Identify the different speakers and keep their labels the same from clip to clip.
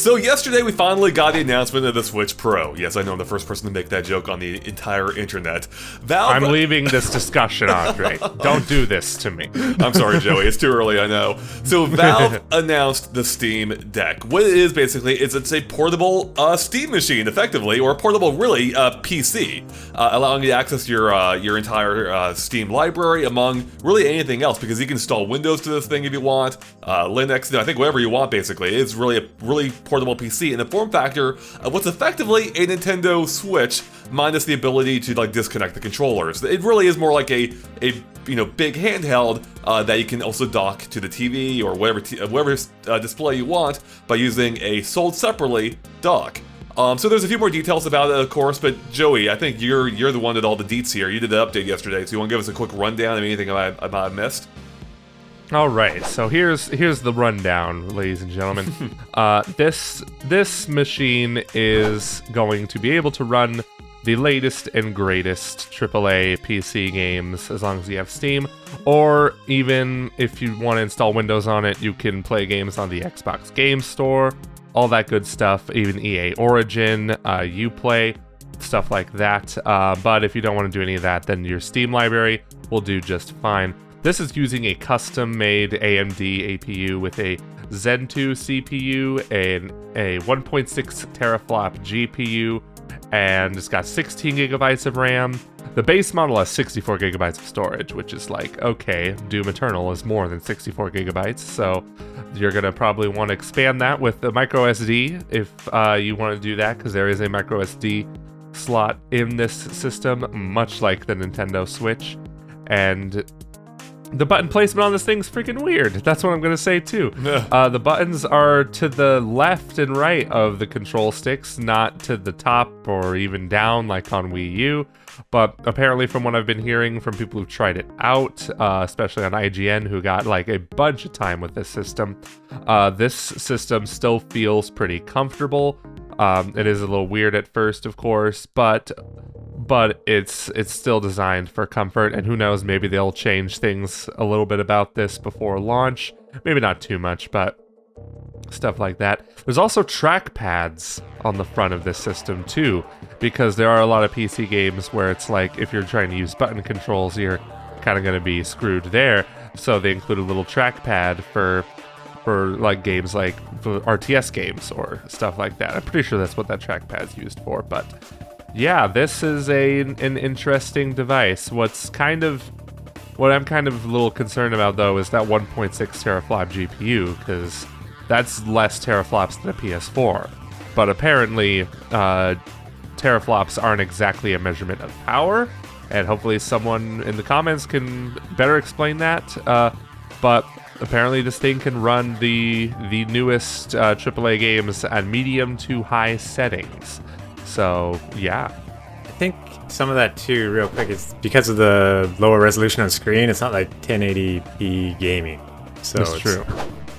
Speaker 1: So yesterday we finally got the announcement of the Switch Pro. Yes, I know I'm the first person to make that joke on the entire internet. Valve...
Speaker 2: I'm leaving this discussion, Andre. Don't do this to me.
Speaker 1: I'm sorry, Joey. It's too early, I know. So Valve announced the Steam Deck. What it is basically is it's a portable Steam machine, effectively, or a portable, really, PC, allowing you to access your entire Steam library among really anything else, because you can install Windows to this thing if you want, Linux, I think whatever you want, basically. It's really a really portable PC in the form factor of what's effectively a Nintendo Switch minus the ability to disconnect the controllers. It really is more like a big handheld that you can also dock to the TV or whatever display you want by using a sold separately dock. So there's a few more details about it, of course, but Joey, I think you're the one that all the deets here. You did the update yesterday, so you want to give us a quick rundown of anything I might have missed?
Speaker 2: All right, so here's the rundown, ladies and gentlemen. This machine is going to be able to run the latest and greatest AAA PC games as long as you have Steam, or even if you want to install Windows on it, you can play games on the Xbox Game Store, all that good stuff, even EA Origin, Uplay, stuff like that. But if you don't want to do any of that, then your Steam library will do just fine. This is using a custom-made AMD APU with a Zen 2 CPU and a 1.6 teraflop GPU, and it's got 16 gigabytes of RAM. The base model has 64 gigabytes of storage, which is okay, Doom Eternal is more than 64 gigabytes, so you're going to probably want to expand that with the micro SD if you want to do that, because there is a micro SD slot in this system, much like the Nintendo Switch, and the button placement on this thing's freaking weird. That's what I'm going to say, too. The buttons are to the left and right of the control sticks, not to the top or even down like on Wii U. But apparently from what I've been hearing from people who've tried it out, especially on IGN, who got a bunch of time with this system still feels pretty comfortable. It is a little weird at first, of course, but it's still designed for comfort, and who knows, maybe they'll change things a little bit about this before launch. Maybe not too much, but stuff like that. There's also trackpads on the front of this system too, because there are a lot of PC games where it's if you're trying to use button controls, you're kind of going to be screwed there. So they include a little trackpad for games like for RTS games or stuff like that. I'm pretty sure that's what that trackpad's used for, but yeah, this is an interesting device. What I'm kind of a little concerned about, though, is that 1.6 teraflop GPU, because that's less teraflops than a PS4. But apparently, teraflops aren't exactly a measurement of power, and hopefully someone in the comments can better explain that. But apparently this thing can run the newest AAA games at medium to high settings. So, yeah.
Speaker 3: I think some of that, too, real quick, is because of the lower resolution on screen, it's not 1080p gaming. So
Speaker 2: That's true.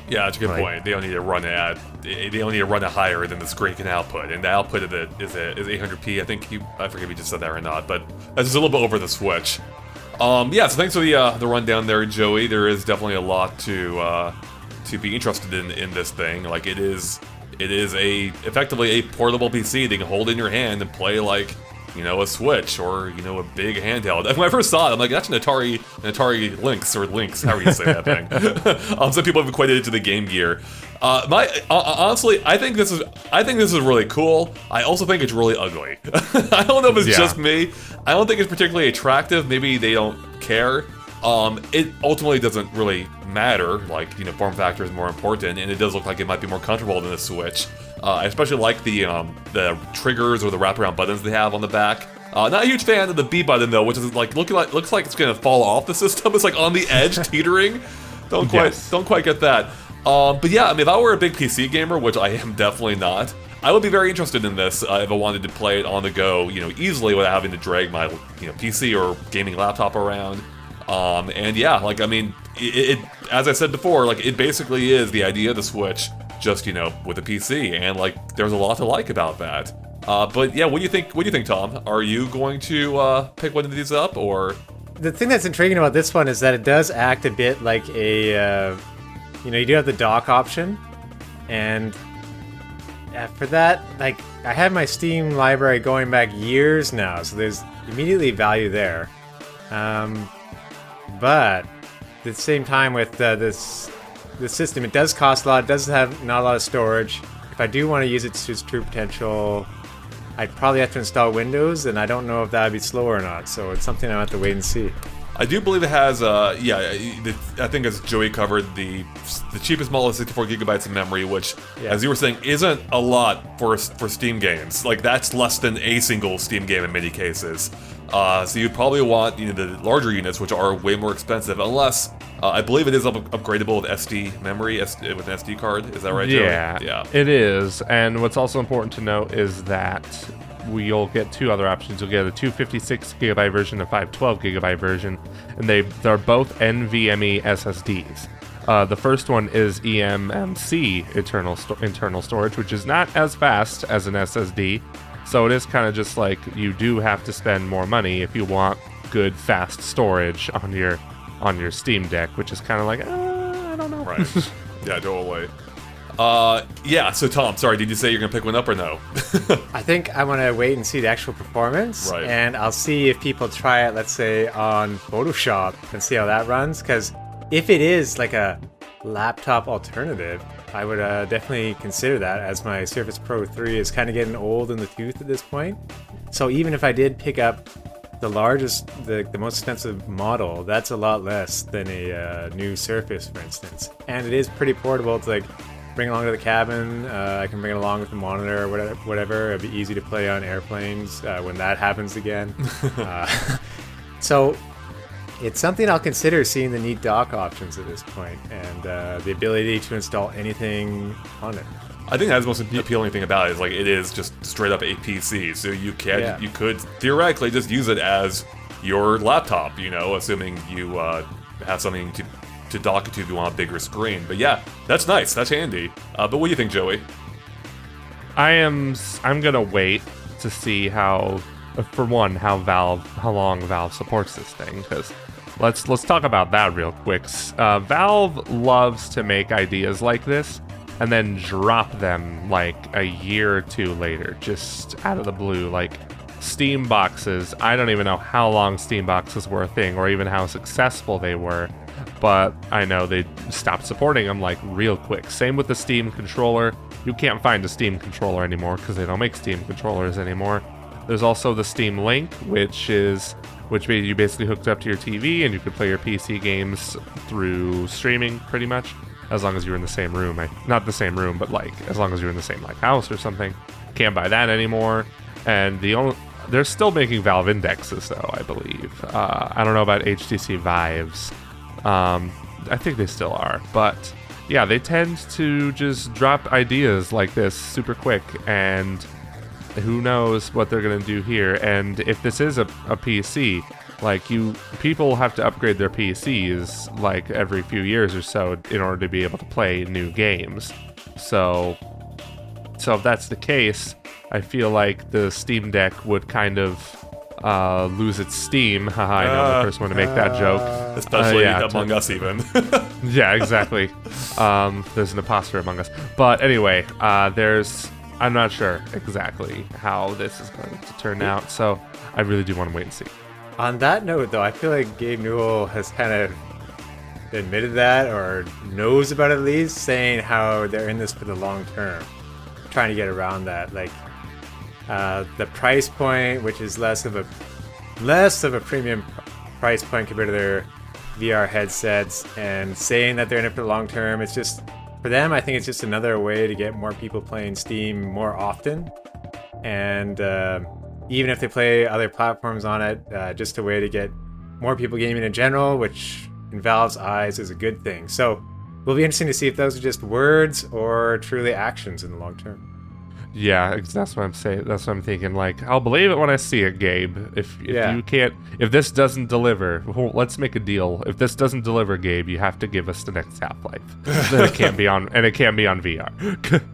Speaker 1: Yeah, that's a good point. They don't need to run it higher than the screen can output, and the output of it is 800p. I forget if you just said that or not, but that's just a little bit over the Switch. So thanks for the rundown there, Joey. There is definitely a lot to be interested in this thing. It is effectively a portable PC that you can hold in your hand and play a Switch or, a big handheld. And when I first saw it, I'm that's an Atari Lynx, or Lynx, however you say that thing. Some people have equated it to the Game Gear. Honestly, I think this is really cool. I also think it's really ugly. I don't know if it's just me. I don't think it's particularly attractive. Maybe they don't care. It ultimately doesn't really matter. Form factor is more important, and it does look like it might be more comfortable than the Switch. I especially like the triggers or the wraparound buttons they have on the back. Not a huge fan of the B button though, which is looks like it's gonna fall off the system. It's on the edge, teetering. Don't quite get that. But yeah, if I were a big PC gamer, which I am definitely not, I would be very interested in this if I wanted to play it on the go, easily without having to drag my PC or gaming laptop around. And yeah, it as I said before, it basically is the idea of the Switch, just with a PC, and there's a lot to like about that. But yeah, what do you think, Tom? Are you going to pick one of these up, or?
Speaker 3: The thing that's intriguing about this one is that it does act a bit like a, you do have the dock option, and For that, like, I have my Steam library going back years now, so there's immediately value there. But at the same time, with this system, it does cost a lot. It does have not a lot of storage. If I do want to use it to its true potential, I'd probably have to install Windows, and I don't know if that would be slower or not. So it's something I have to wait and see.
Speaker 1: I do believe it has, I think as Joey covered, the cheapest model is 64 gigabytes of memory, which, as you were saying, isn't a lot for Steam games. Like, that's less than a single Steam game in many cases. So you'd probably want the larger units, which are way more expensive, unless I believe it is upgradable with SD memory, with an SD card. Is that right, Joey?
Speaker 2: Yeah, it is. And what's also important to note is that you'll get two other options. You'll get a 256 gigabyte version, a 512 gigabyte version, and they're both NVMe SSDs. The first one is eMMC internal storage, which is not as fast as an SSD. So it is kind of just like you do have to spend more money if you want good fast storage on your Steam Deck, which is kind of like I don't know.
Speaker 1: Right. Yeah, totally. So Tom, sorry, did you say you're gonna pick one up or no?
Speaker 3: I think I want to wait and see the actual performance,
Speaker 1: right.
Speaker 3: And I'll see if people try it, let's say, on Photoshop and see how that runs, because if it is like a laptop alternative, I would definitely consider that, as my Surface Pro 3 is kind of getting old in the tooth at this point. So even if I did pick up the largest, the most expensive model, that's a lot less than a new Surface, for instance. And it is pretty portable to like bring along to the cabin. I can bring it along with the monitor or whatever. It'd be easy to play on airplanes when that happens again. So it's something I'll consider, seeing the neat dock options at this point, and the ability to install anything on it.
Speaker 1: I think that's the most appealing thing about it, is like it is just straight up a PC, so you could theoretically just use it as your laptop, assuming you have something to dock it to if you want a bigger screen. But yeah, that's nice, that's handy. But what do you think, Joey?
Speaker 2: I'm gonna wait to see how long Valve supports this thing, because let's talk about that real quick. Valve loves to make ideas like this and then drop them like a year or two later, just out of the blue. Like Steam boxes, I don't even know how long Steam boxes were a thing, or even how successful they were, but I know they stopped supporting them like real quick. Same with the Steam controller. You can't find a Steam controller anymore because they don't make Steam controllers anymore. There's also the Steam Link, which you basically hooked up to your TV and you could play your PC games through streaming, pretty much, as long as you're in the same room. Not the same room, but like as long as you're in the same like house or something. Can't buy that anymore. And they're still making Valve indexes though, I believe. I don't know about HTC Vives. I think they still are, but yeah, they tend to just drop ideas like this super quick, and who knows what they're gonna do here. And if this is a PC, like people have to upgrade their PCs like every few years or so in order to be able to play new games. So if that's the case, I feel like the Steam Deck would kind of lose its steam. I know I'm the first one to make that joke.
Speaker 1: Especially among us, even.
Speaker 2: Yeah, exactly. There's an imposter among us. But anyway, I'm not sure exactly how this is going to turn out, so I really do want to wait and see.
Speaker 3: On that note, though, I feel like Gabe Newell has kind of admitted that, or knows about it at least, saying how they're in this for the long term, trying to get around that. Like, the price point, which is less of a premium price point compared to their VR headsets, and saying that they're in it for the long term. It's just, for them, I think it's just another way to get more people playing Steam more often, and even if they play other platforms on it, just a way to get more people gaming in general, which in Valve's eyes is a good thing. So it'll be interesting to see if those are just words or truly actions in the long term.
Speaker 2: Yeah, that's what I'm saying. That's what I'm thinking. Like, I'll believe it when I see it, Gabe. If this doesn't deliver, let's make a deal. If this doesn't deliver, Gabe, you have to give us the next Half-Life. Then it can't be on VR.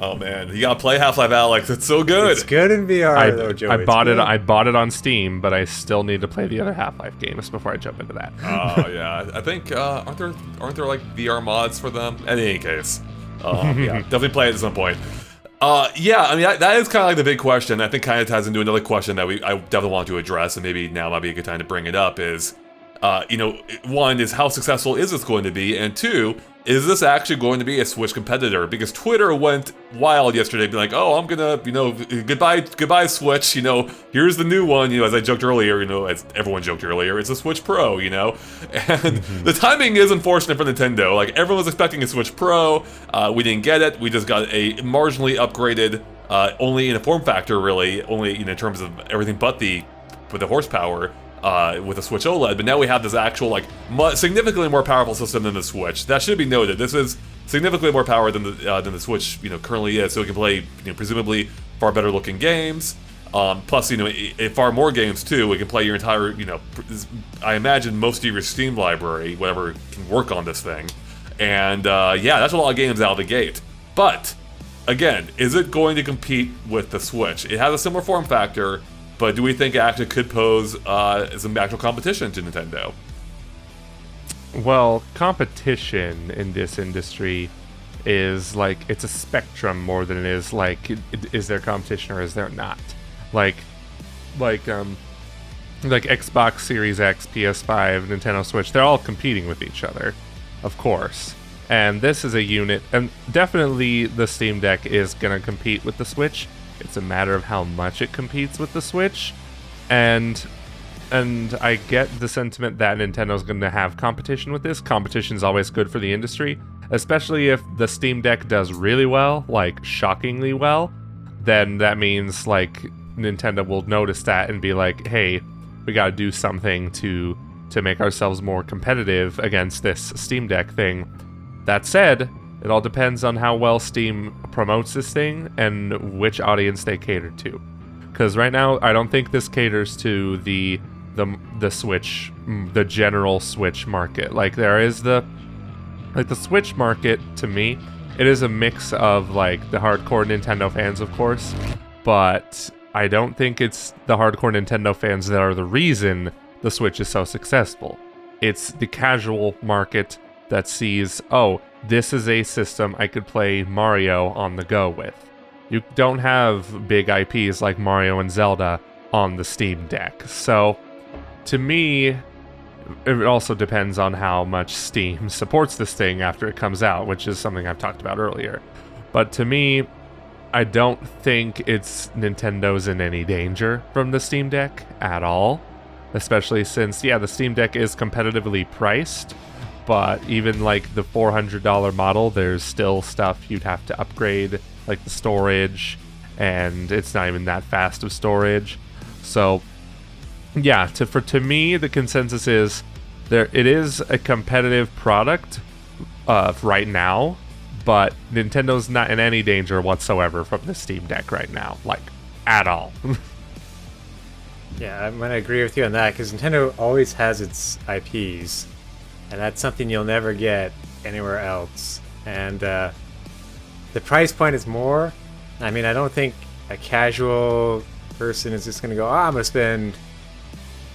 Speaker 1: Oh man, you gotta play Half-Life, Alex. It's so good.
Speaker 3: It's good in VR, though, Joe.
Speaker 2: I bought it on Steam, but I still need to play the other Half-Life games before I jump into that.
Speaker 1: Oh yeah, I think aren't there like VR mods for them? In any case, yeah, definitely play it at some point. Yeah, I mean, that is kind of like the big question. I think kind of ties into another question that I definitely want to address, and maybe now might be a good time to bring it up, is, one, is how successful is this going to be? And two, is this actually going to be a Switch competitor? Because Twitter went wild yesterday, being like, oh, I'm gonna, goodbye Switch, here's the new one, as I joked earlier, as everyone joked earlier, it's a Switch Pro, and the timing is unfortunate for Nintendo. Like, everyone was expecting a Switch Pro, we didn't get it, we just got a marginally upgraded, only in a form factor, really, only in terms of everything but the horsepower, with the Switch OLED, but now we have this actual, significantly more powerful system than the Switch. That should be noted. This is significantly more power than the Switch, currently is, so we can play, presumably far better looking games. Plus, far more games too. We can play your entire, I imagine most of your Steam library, whatever can work on this thing. And yeah, that's a lot of games out of the gate. But again, is it going to compete with the Switch? It has a similar form factor. But do we think it actually could pose some actual competition to Nintendo?
Speaker 2: Well, competition in this industry is it's a spectrum more than it is is there competition or is there not? Like Xbox Series X, PS5, Nintendo Switch, they're all competing with each other, of course. And this is a unit, and definitely the Steam Deck is going to compete with the Switch. It's a matter of how much it competes with the Switch, and I get the sentiment that Nintendo's going to have competition with this. Competition's always good for the industry, especially if the Steam Deck does really well, shockingly well. Then that means Nintendo will notice that and be like, "Hey, we got to do something to make ourselves more competitive against this Steam Deck thing." That said, it all depends on how well Steam promotes this thing and which audience they cater to. Because right now, I don't think this caters to the Switch, the general Switch market. There is the Switch market, to me, it is a mix of the hardcore Nintendo fans, of course, but I don't think it's the hardcore Nintendo fans that are the reason the Switch is so successful. It's the casual market that sees, oh, this is a system I could play Mario on the go with. You don't have big IPs like Mario and Zelda on the Steam Deck. So, to me, it also depends on how much Steam supports this thing after it comes out, which is something I've talked about earlier. But to me, I don't think Nintendo's in any danger from the Steam Deck at all. Especially since, the Steam Deck is competitively priced, but even the $400 model, there's still stuff you'd have to upgrade, like the storage, and it's not even that fast of storage. So, yeah, to me, the consensus is it is a competitive product right now, but Nintendo's not in any danger whatsoever from the Steam Deck right now, at all.
Speaker 3: Yeah, I'm going to agree with you on that, because Nintendo always has its IPs. And that's something you'll never get anywhere else. And the price point is more. I mean, I don't think a casual person is just going to go, I'm going to spend,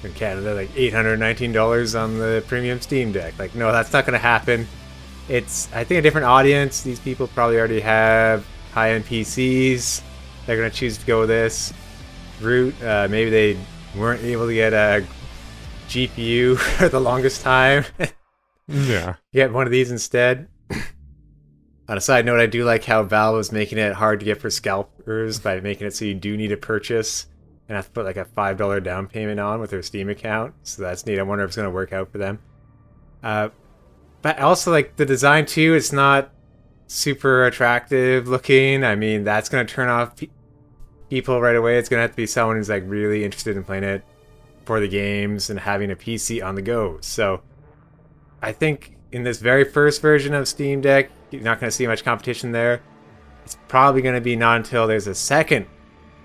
Speaker 3: in Canada, $819 on the premium Steam Deck. No, that's not going to happen. It's, I think, a different audience. These people probably already have high-end PCs. They're going to choose to go this route. Maybe they weren't able to get a GPU for the longest time.
Speaker 2: Yeah.
Speaker 3: Get one of these instead. On a side note, I do like how Valve was making it hard to get for scalpers by making it so you do need a purchase and have to put a $5 down payment on with their Steam account. So that's neat. I wonder if it's going to work out for them. But also, the design too, it's not super attractive looking. I mean, that's going to turn off people right away. It's going to have to be someone who's really interested in playing it for the games and having a PC on the go. So I think in this very first version of Steam Deck, you're not going to see much competition there. It's probably going to be not until there's a second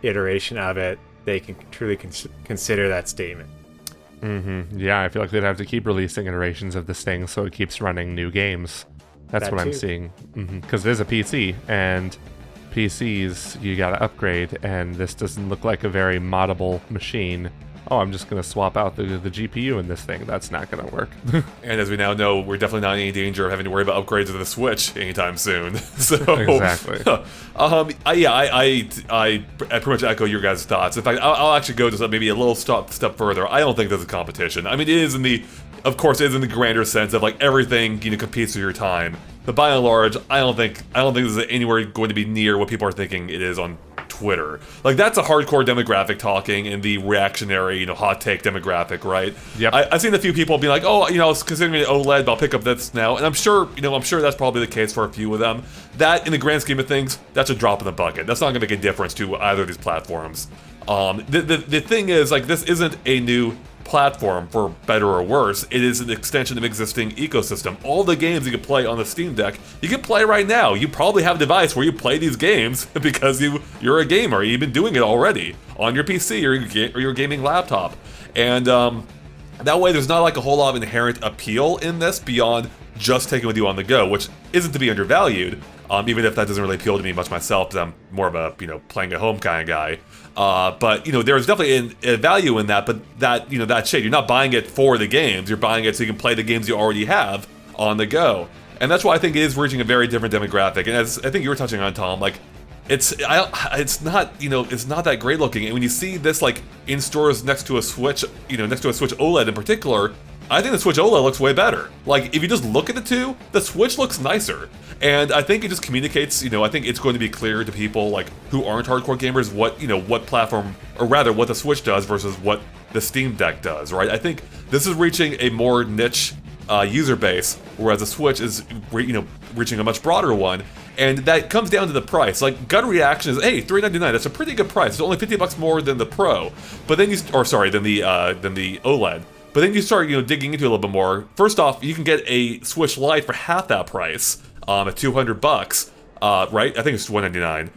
Speaker 3: iteration of it they can truly consider that statement.
Speaker 2: Mm-hmm. Yeah, I feel like they'd have to keep releasing iterations of this thing so it keeps running new games. That's what I'm seeing. Because it is a PC, and PCs you gotta upgrade, and this doesn't look like a very moddable machine. oh, I'm just going to swap out the GPU in this thing. That's not going to work.
Speaker 1: And as we now know, we're definitely not in any danger of having to worry about upgrades to the Switch anytime soon. So
Speaker 2: Exactly.
Speaker 1: I pretty much echo your guys' thoughts. In fact, I'll actually go just maybe a little step further. I don't think there's a competition. I mean, it is in the grander sense of like everything competes with your time. But by and large, I don't think this is anywhere going to be near what people are thinking it is on Twitter. Like, that's a hardcore demographic talking in the reactionary, hot take demographic, right?
Speaker 2: Yep.
Speaker 1: I've seen a few people be like, oh, I was considering an OLED, but I'll pick up this now. And I'm sure that's probably the case for a few of them. That, in the grand scheme of things, that's a drop in the bucket. That's not going to make a difference to either of these platforms. The thing is, like, this isn't a new platform for better or worse. It is an extension of existing ecosystem. All the games you can play on the Steam Deck, you can play right now. You probably have a device where you play these games because you're a gamer. You've been doing it already on your PC or your gaming laptop. And that way there's not like a whole lot of inherent appeal in this beyond just taking with you on the go, which isn't to be undervalued, even if that doesn't really appeal to me much myself, because I'm more of a playing at home kind of guy. But there's definitely a value in that. But that shade, you're not buying it for the games. You're buying it so you can play the games you already have on the go. And that's why I think it is reaching a very different demographic. And as I think you were touching on, Tom, like it's not that great looking. And when you see this like in stores next to a Switch, next to a Switch OLED in particular, I think the Switch OLED looks way better. Like, if you just look at the two, the Switch looks nicer. And I think it just communicates, I think it's going to be clear to people, like, who aren't hardcore gamers what platform, or rather, what the Switch does versus what the Steam Deck does, right? I think this is reaching a more niche user base, whereas the Switch is, reaching a much broader one. And that comes down to the price. Like, gut reaction is, hey, $399, that's a pretty good price. It's only $50 more than the Pro. But then than the OLED. But then you start, digging into it a little bit more. First off, you can get a Switch Lite for half that price, at $200, right? I think it's $199.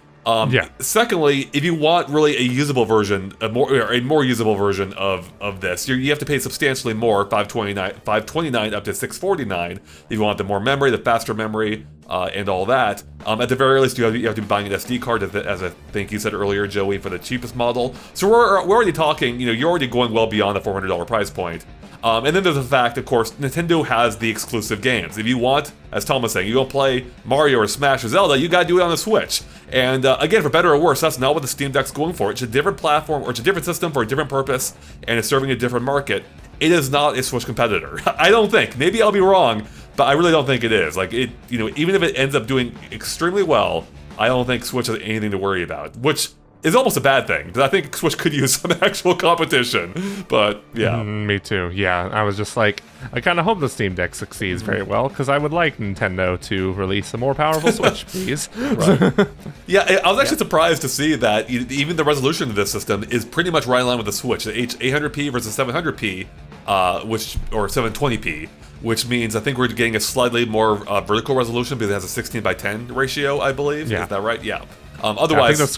Speaker 2: Yeah.
Speaker 1: Secondly, if you want really a usable version, a more usable version of this, you have to pay substantially more, $529 up to $649. If you want the more memory, the faster memory, and all that. At the very least, you have to be buying an SD card, as I think you said earlier, Joey, for the cheapest model. So we're already talking, you're already going well beyond the $400 price point. And then there's the fact, of course, Nintendo has the exclusive games. If you want, as Tom was saying, you don't play Mario or Smash or Zelda, you gotta do it on the Switch. And again, for better or worse, that's not what the Steam Deck's going for. It's a different platform, or it's a different system for a different purpose, and it's serving a different market. It is not a Switch competitor. I don't think. Maybe I'll be wrong, but I really don't think it is. Like, even if it ends up doing extremely well, I don't think Switch has anything to worry about, which is almost a bad thing, because I think Switch could use some actual competition. But, yeah.
Speaker 2: Me too. Yeah, I was just like, I kind of hope the Steam Deck succeeds very well, because I would like Nintendo to release a more powerful Switch, please. Right.
Speaker 1: Yeah, I was actually surprised to see that even the resolution of this system is pretty much right in line with the Switch. The 800p versus 700p, or 720p, which means I think we're getting a slightly more vertical resolution because it has a 16:10 ratio, I believe.
Speaker 2: Yeah.
Speaker 1: Is that right? Yeah.
Speaker 2: Otherwise, I think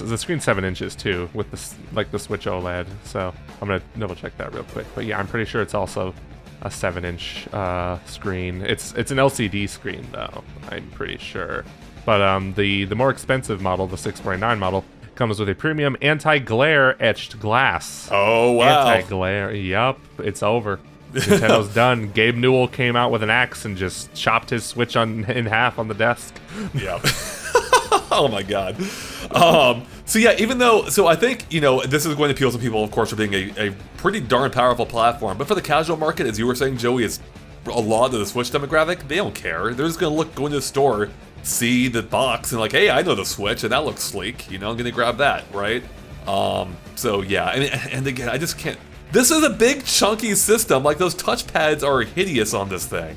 Speaker 2: the screen's 7 inches too, with the Switch OLED. So I'm gonna double check that real quick. But yeah, I'm pretty sure it's also a 7-inch screen. It's an LCD screen though, I'm pretty sure. But the more expensive model, the 649 model, comes with a premium anti-glare etched glass.
Speaker 1: Oh wow!
Speaker 2: Anti-glare. Yup, it's over. Nintendo's done. Gabe Newell came out with an axe and just chopped his Switch in half on the desk.
Speaker 1: Yeah. Oh my god. So yeah, I think, this is going to appeal to people, of course, for being a pretty darn powerful platform. But for the casual market, as you were saying, Joey, it's a lot of the Switch demographic. They don't care. They're just going to go into the store, see the box, and like, hey, I know the Switch, and that looks sleek. I'm going to grab that, right? So yeah, and again, I just can't. This is a big, chunky system. Like, those touchpads are hideous on this thing.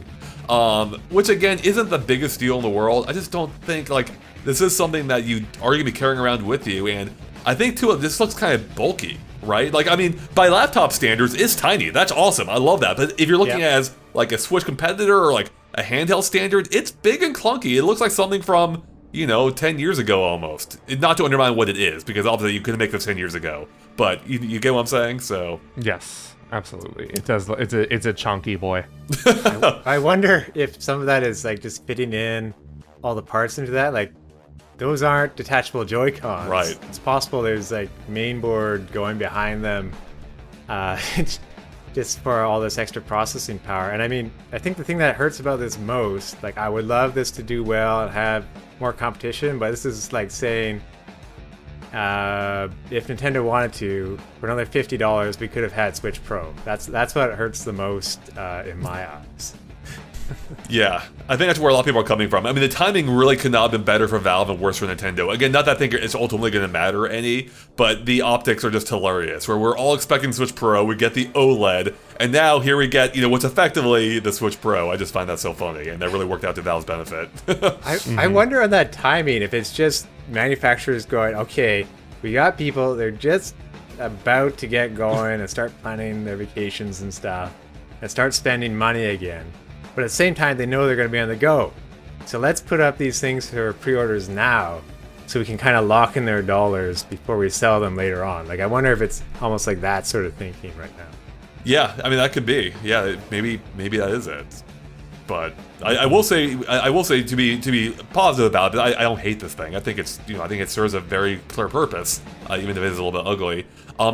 Speaker 1: Which again, isn't the biggest deal in the world. I just don't think, like, this is something that you are going to be carrying around with you, and I think, too, this looks kind of bulky, right? Like, I mean, by laptop standards, it's tiny. That's awesome. I love that. But if you're looking as, like, a Switch competitor or, like, a handheld standard, it's big and clunky. It looks like something from, 10 years ago almost. Not to undermine what it is, because obviously you couldn't make this 10 years ago. But you get what I'm saying? So
Speaker 2: yes, absolutely. It does. It's a chunky boy.
Speaker 3: I wonder if some of that is, like, just fitting in all the parts into that. Like, those aren't detachable Joy-Cons.
Speaker 1: Right.
Speaker 3: It's possible there's, like, main board going behind them uh, just for all this extra processing power. And I mean, I think the thing that hurts about this most, like I would love this to do well and have more competition, but this is like saying, if Nintendo wanted to, for another $50, we could have had Switch Pro. That's what hurts the most in my eyes.
Speaker 1: Yeah, I think that's where a lot of people are coming from. I mean, the timing really could not have been better for Valve and worse for Nintendo. Again, not that I think it's ultimately going to matter any, but the optics are just hilarious. Where we're all expecting Switch Pro, we get the OLED, and now here we get, what's effectively the Switch Pro. I just find that so funny, and that really worked out to Valve's benefit.
Speaker 3: I wonder on that timing if it's just manufacturers going, okay, we got people, they're just about to get going and start planning their vacations and stuff, and start spending money again. But at the same time, they know they're going to be on the go. So let's put up these things for pre-orders now so we can kind of lock in their dollars before we sell them later on. Like, I wonder if it's almost like that sort of thinking right now.
Speaker 1: Yeah, I mean, that could be. Yeah, maybe that is it. But I will say to be positive about it, I don't hate this thing. I think it's I think it serves a very clear purpose, even if it is a little bit ugly.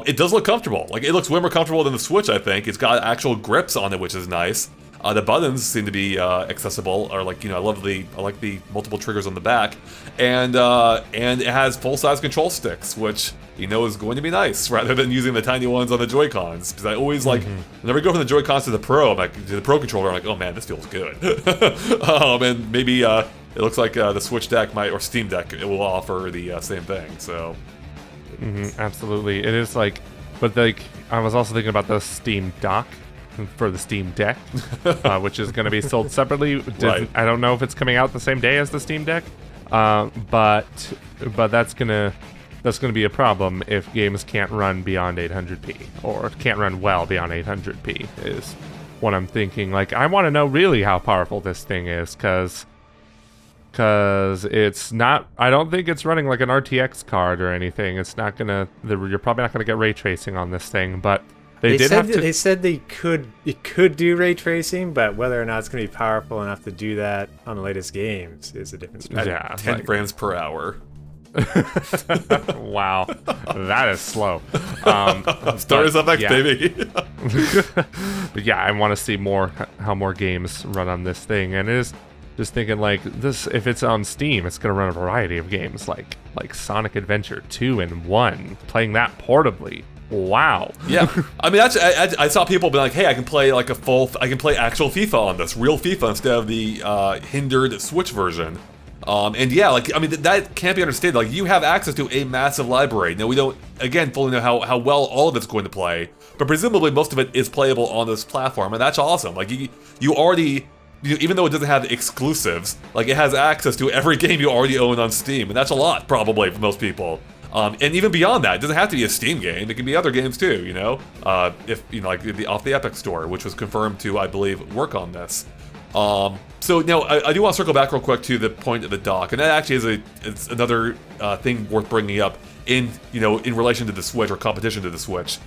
Speaker 1: It does look comfortable. Like, it looks way more comfortable than the Switch. I think it's got actual grips on it, which is nice. The buttons seem to be accessible, or like I like the multiple triggers on the back, and it has full-size control sticks, which is going to be nice rather than using the tiny ones on the Joy-Cons. Because I always whenever I go from the Joy-Cons to the Pro, to the Pro controller, I'm like, oh man, this feels good. And maybe it looks like the Switch Deck or Steam Deck, it will offer the same thing. So,
Speaker 2: absolutely, it is like, but like I was also thinking about the Steam Dock for the Steam Deck, which is going to be sold separately.
Speaker 1: Right.
Speaker 2: I don't know if it's coming out the same day as the Steam Deck, but that's gonna be a problem if games can't run beyond 800p or can't run well beyond 800p. Is what I'm thinking. Like, I want to know really how powerful this thing is, because it's not. I don't think it's running like an RTX card or anything. It's not gonna. You're probably not gonna get ray tracing on this thing, but. They
Speaker 3: said it could do ray tracing, but whether or not it's going to be powerful enough to do that on the latest games is a different story.
Speaker 2: Yeah,
Speaker 1: 10 frames per hour.
Speaker 2: Wow, that is slow.
Speaker 1: Start us up next, baby.
Speaker 2: But yeah, I want to see how more games run on this thing, and it is just thinking like this. If it's on Steam, it's going to run a variety of games like Sonic Adventure 2 and 1, playing that portably. Wow.
Speaker 1: Yeah, I mean, I saw people be like, "Hey, I can play I can play actual FIFA on this, real FIFA instead of the hindered Switch version." And yeah, that can't be understated. Like, you have access to a massive library. Now, we don't fully know how well all of it's going to play, but presumably most of it is playable on this platform, and that's awesome. Like, you already. Even though it doesn't have exclusives, like, it has access to every game you already own on Steam, and that's a lot probably for most people. And even beyond that, it doesn't have to be a Steam game. It can be other games too, if like off the Epic Store, which was confirmed to, I believe, work on this. So now I do want to circle back real quick to the point of the dock, and that actually is another thing worth bringing up in relation to the Switch or competition to the Switch,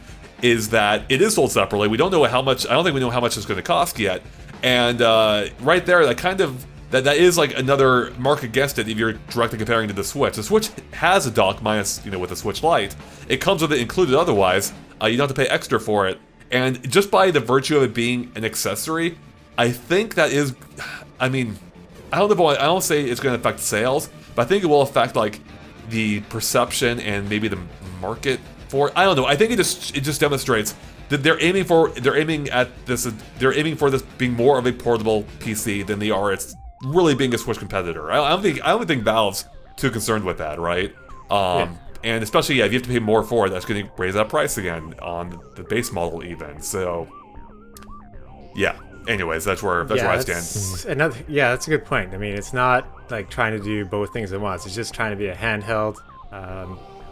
Speaker 1: is that it is sold separately. We don't know how much. I don't think we know how much it's going to cost yet, and right there, that kind of. That is like another mark against it if you're directly comparing to the Switch. The Switch has a dock minus, with the Switch Lite. It comes with it included otherwise. You don't have to pay extra for it. And just by the virtue of it being an accessory, I think that is, I mean, I don't say it's going to affect sales, but I think it will affect like the perception and maybe the market for it. I don't know. I think it just demonstrates that they're aiming for this being more of a portable PC than they are it's really being a Switch competitor. I don't think Valve's too concerned with that, right? And especially, if you have to pay more for it, that's going to raise that price again on the base model even. So, yeah. Anyways, that's where I stand.
Speaker 3: That's a good point. I mean, it's not like trying to do both things at once. It's just trying to be a handheld,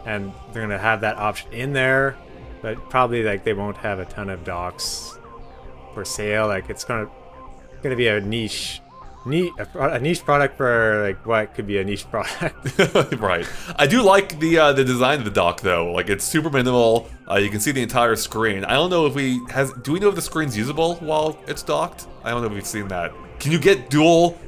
Speaker 3: and they're going to have that option in there, but probably like they won't have a ton of docks for sale. Like, it's going to be a niche product for like what could be a niche product.
Speaker 1: Right. I do like the design of the dock though. Like, it's super minimal. You can see the entire screen. I don't know if do we know if the screen's usable while it's docked? I don't know if we've seen that. Can you get dual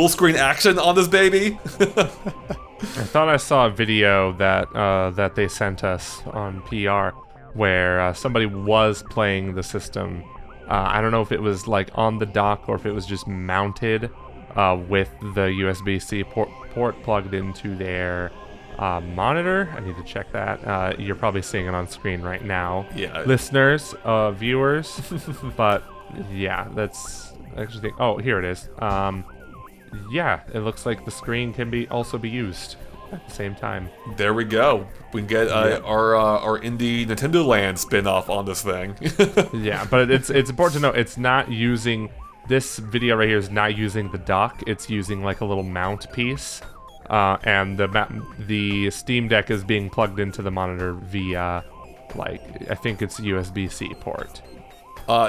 Speaker 1: screen action on this baby?
Speaker 2: I thought I saw a video that they sent us on PR where somebody was playing the system. I don't know if it was like on the dock or if it was just mounted with the USB-C port plugged into their monitor. I need to check that. You're probably seeing it on screen right now.
Speaker 1: Yeah.
Speaker 2: Listeners, viewers. But yeah, that's actually... Oh, here it is. Yeah, it looks like the screen can also be used at the same time.
Speaker 1: There we go. We can get our indie Nintendo Land spin-off on this thing.
Speaker 2: Yeah, but it's important to know it's not using... This video right here is not using the dock. It's using like a little mount piece. And the Steam Deck is being plugged into the monitor via, like, I think it's USB-C port.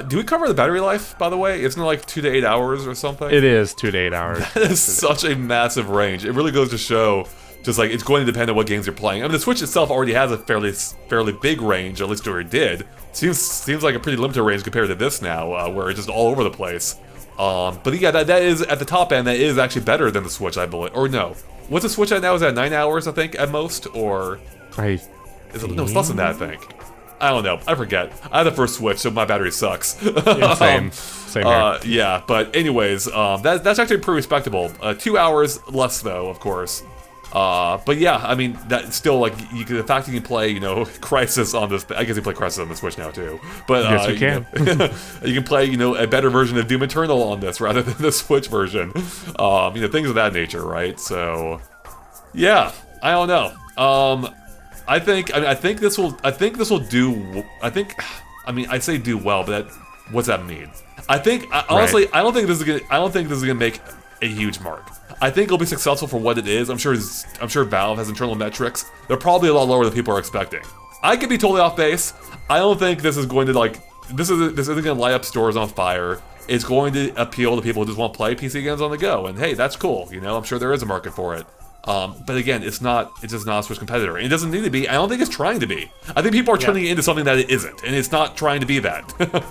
Speaker 1: Do we cover the battery life, by the way? Isn't it like 2 to 8 hours or something?
Speaker 2: It is 2 to 8 hours.
Speaker 1: That is such a massive range. It really goes to show, just like, it's going to depend on what games you're playing. I mean, the Switch itself already has a fairly big range, at least where it did. Seems like a pretty limited range compared to this now, where it's just all over the place. But yeah, that is, at the top end, that is actually better than the Switch, I believe. Or no. What's the Switch at now? Is that 9 hours, I think, at most? Or...
Speaker 2: No,
Speaker 1: it's less than that, I think. I don't know. I forget. I had the first Switch, so my battery sucks.
Speaker 2: Yeah, same here.
Speaker 1: Yeah, but anyways, that's actually pretty respectable. 2 hours less, though, of course. But yeah, I mean, that's still, like, the fact you can play, you know, Crisis on this... I guess you play Crisis on the Switch now, too. But,
Speaker 2: yes, you can.
Speaker 1: You can play, you know, a better version of Doom Eternal on this rather than the Switch version. You know, things of that nature, right? So, yeah, I don't know. I think this will do... I say do well, but what's that mean? Honestly, I don't think this is gonna make a huge mark. I think it'll be successful for what it is. I'm sure Valve has internal metrics. They're probably a lot lower than people are expecting. I could be totally off base. I don't think this is going to, like, this isn't going to light up stores on fire. It's going to appeal to people who just want to play PC games on the go. And hey, that's cool. You know, I'm sure there is a market for it. But again, it's just not a Switch competitor. And it doesn't need to be. I don't think it's trying to be. I think people are turning it into something that it isn't. And it's not trying to be that.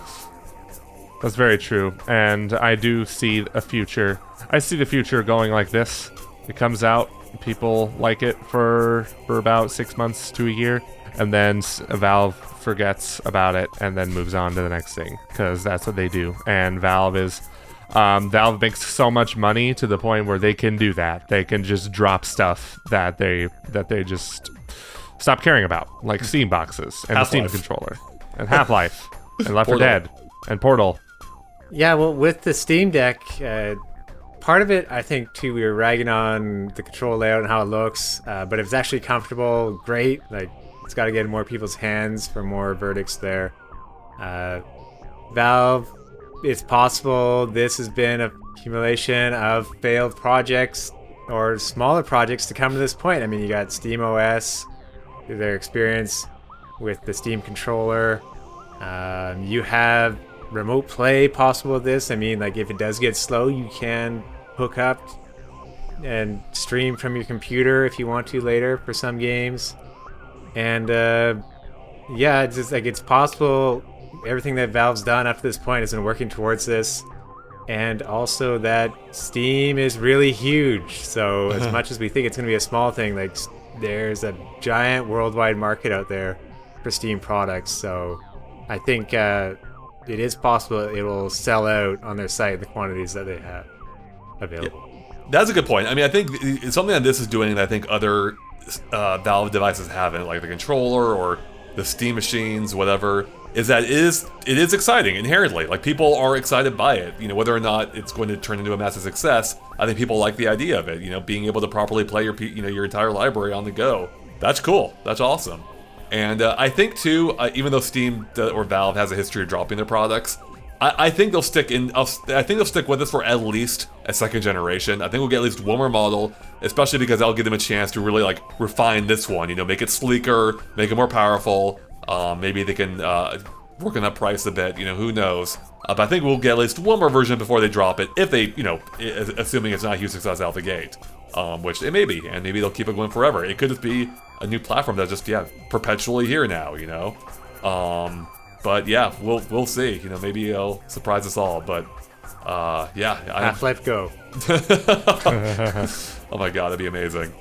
Speaker 2: That's very true. And I do see a future. I see the future going like this. It comes out, people like it for about 6 months to a year, and then Valve forgets about it and then moves on to the next thing, because that's what they do. And Valve makes so much money to the point where they can do that. They can just drop stuff that they just stop caring about, like Steam boxes and the Steam controller and Half-Life and Left 4 Dead and Portal.
Speaker 3: Yeah, well, with the Steam Deck, part of it, I think, too, we were ragging on the control layout and how it looks, but if it's actually comfortable, great. Like, it's got to get in more people's hands for more verdicts there. Valve, it's possible this has been a accumulation of failed projects or smaller projects to come to this point. I mean, you got SteamOS, their experience with the Steam controller. You have remote play possible with this. I mean, like, if it does get slow, you can hook up and stream from your computer if you want to later for some games. And yeah, it's just like, it's possible. Everything that Valve's done up to this point has been working towards this. And also that Steam is really huge. So as much as we think it's going to be a small thing, like, there's a giant worldwide market out there for Steam products. So I think it is possible it will sell out on their site the quantities that they have available.
Speaker 1: Yeah. That's a good point. I mean, I think it's something that this is doing that I think other Valve devices haven't, like the controller or the Steam machines, whatever, is that it is exciting inherently. Like, people are excited by it. You know, whether or not it's going to turn into a massive success, I think people like the idea of it. You know, being able to properly play your entire library on the go. That's cool. That's awesome. And I think too, even though Steam or Valve has a history of dropping their products, I think they'll stick in. I think they'll stick with us for at least a second generation. I think we'll get at least one more model, especially because that'll give them a chance to really, like, refine this one. You know, make it sleeker, make it more powerful. Maybe they can work on that price a bit. You know, who knows? But I think we'll get at least one more version before they drop it, if they, you know, assuming it's not a huge success out the gate, which it may be, and maybe they'll keep it going forever. It could just be a new platform that's just, yeah, perpetually here now, you know? But yeah, we'll see. You know, maybe it'll surprise us all, but yeah.
Speaker 3: Half-Life Go.
Speaker 1: Oh my god, that'd be amazing.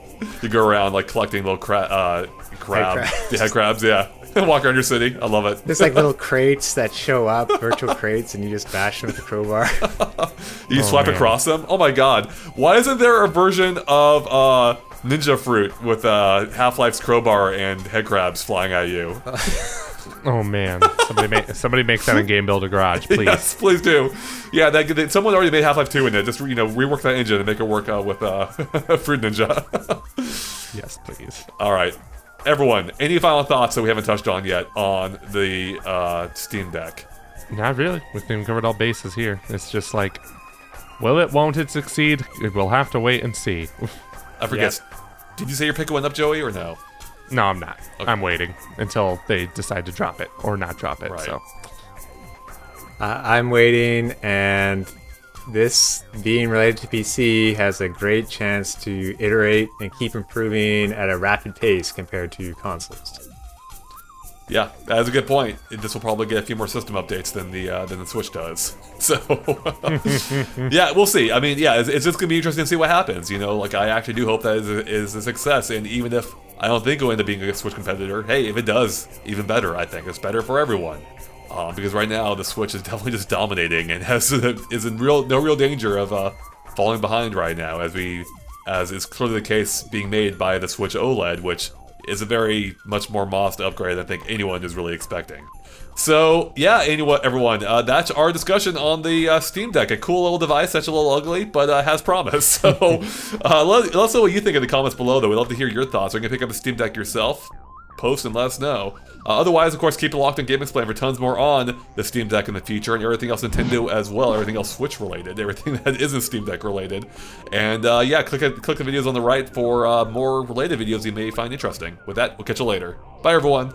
Speaker 1: You go around, like, collecting little crabs. Yeah, head crabs, yeah. Walk around your city. I love it.
Speaker 3: There's like little crates that show up, virtual crates, and you just bash them with the crowbar.
Speaker 1: You swipe
Speaker 2: man.
Speaker 1: across them. Oh my god! Why isn't there a version of Ninja Fruit with Half-Life's crowbar and head crabs flying at you?
Speaker 2: Oh man, somebody make that in Game Builder Garage, please.
Speaker 1: Yes, please do. Yeah, someone already made Half-Life 2 in it. Just rework that engine and make it work with Fruit Ninja.
Speaker 2: Yes, please.
Speaker 1: All right, everyone. Any final thoughts that we haven't touched on yet on the Steam Deck?
Speaker 2: Not really. We've covered all bases here. It's just like, will it, won't it succeed? We'll have to wait and see.
Speaker 1: I forget. Did you say you're picking one up, Joey, or no?
Speaker 2: No, I'm not.
Speaker 1: Okay.
Speaker 2: I'm waiting until they decide to drop it or not drop it.
Speaker 1: Right.
Speaker 2: So
Speaker 3: I'm waiting, and this being related to PC has a great chance to iterate and keep improving at a rapid pace compared to consoles.
Speaker 1: Yeah, that's a good point. This will probably get a few more system updates than the Switch does. So, yeah, we'll see. I mean, yeah, it's just gonna be interesting to see what happens. Like I actually do hope that is a success. And even if I don't think it'll end up being a Switch competitor, hey, if it does, even better. I think it's better for everyone. Because right now the Switch is definitely just dominating and is in no real danger of falling behind right now, as is clearly the case being made by the Switch OLED, which is a very much more modest upgrade than I think anyone is really expecting. So yeah, anyway, everyone, that's our discussion on the Steam Deck. A cool little device that's a little ugly, but has promise. So let us know what you think in the comments below, though. We'd love to hear your thoughts. Are you gonna pick up a Steam Deck yourself? Post and let us know. Otherwise, of course, keep it locked on GameXplain for tons more on the Steam Deck in the future and everything else Nintendo as well, everything else Switch related, everything that isn't Steam Deck related. And yeah, click the videos on the right for more related videos you may find interesting. With that, we'll catch you later. Bye, everyone.